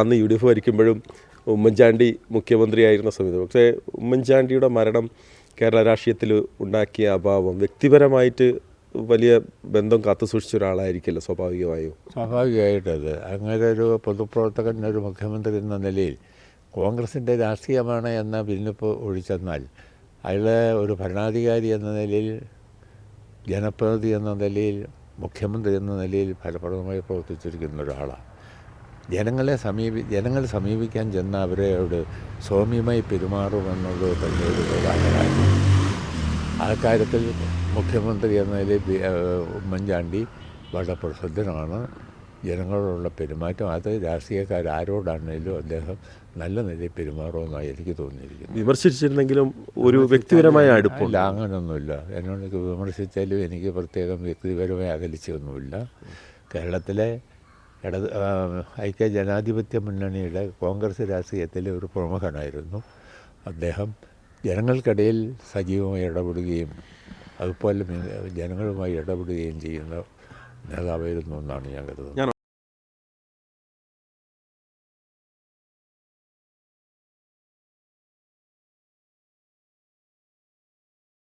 അന്ന് UDF ഭരിക്കുമ്പോഴും ഉമ്മൻചാണ്ടി മുഖ്യമന്ത്രിയായിരുന്ന സമയത്ത്, പക്ഷേ ഉമ്മൻചാണ്ടിയുടെ മരണം കേരള രാഷ്ട്രീയത്തിൽ ഉണ്ടാക്കിയ അഭാവം വ്യക്തിപരമായിട്ട് വലിയ ബന്ധം കാത്തുസൂക്ഷിച്ച ഒരാളായിരിക്കില്ല സ്വാഭാവികമായിട്ടത്. അങ്ങനെ ഒരു പൊതുപ്രവർത്തകൻ, ഒരു മുഖ്യമന്ത്രി എന്ന നിലയിൽ കോൺഗ്രസിൻ്റെ രാഷ്ട്രീയമാണ് എന്ന ഭിന്നിപ്പ് ഒഴിച്ചെന്നാൽ അയാൾ ഒരു ഭരണാധികാരി എന്ന നിലയിൽ, ജനപ്രതിനിധി എന്ന നിലയിൽ, മുഖ്യമന്ത്രി എന്ന നിലയിൽ ഫലപ്രദമായി പ്രവർത്തിച്ചിരിക്കുന്ന ഒരാളാണ്. ജനങ്ങളെ സമീപിക്കാൻ ചെന്ന അവരോട് സൗമ്യമായി പെരുമാറുമെന്നുള്ളത് തന്നെ ഒരു പ്രധാന കാര്യം. ആ കാര്യത്തിൽ മുഖ്യമന്ത്രി എന്ന നിലയിൽ ഉമ്മൻചാണ്ടി വളരെ പ്രസിദ്ധനാണ്. ജനങ്ങളോടുള്ള പെരുമാറ്റം അത് രാഷ്ട്രീയക്കാരാരോടാണെങ്കിലും അദ്ദേഹം നല്ല നിലയിൽ പെരുമാറുമെന്നാണ് എനിക്ക് തോന്നിയിരിക്കുന്നത്. വിമർശിച്ചിരുന്നെങ്കിലും ഒരു വ്യക്തിപരമായ അടുപ്പില്ല? അങ്ങനെയൊന്നുമില്ല. എന്നോട് വിമർശിച്ചാലും എനിക്ക് പ്രത്യേകം വ്യക്തിപരമായ അകലിച്ചൊന്നുമില്ല. കേരളത്തിലെ ഐക്യ ജനാധിപത്യ മുന്നണിയുടെ കോൺഗ്രസ് രാഷ്ട്രീയത്തിലെ ഒരു പ്രമുഖനായിരുന്നു അദ്ദേഹം. ജനങ്ങൾക്കിടയിൽ സജീവമായി ഇടപെടുകയും അതുപോലെ ജനങ്ങളുമായി ഇടപെടുകയും ചെയ്യുന്ന നേതാവായിരുന്നു എന്നാണ് ഞാൻ കരുതുന്നത്.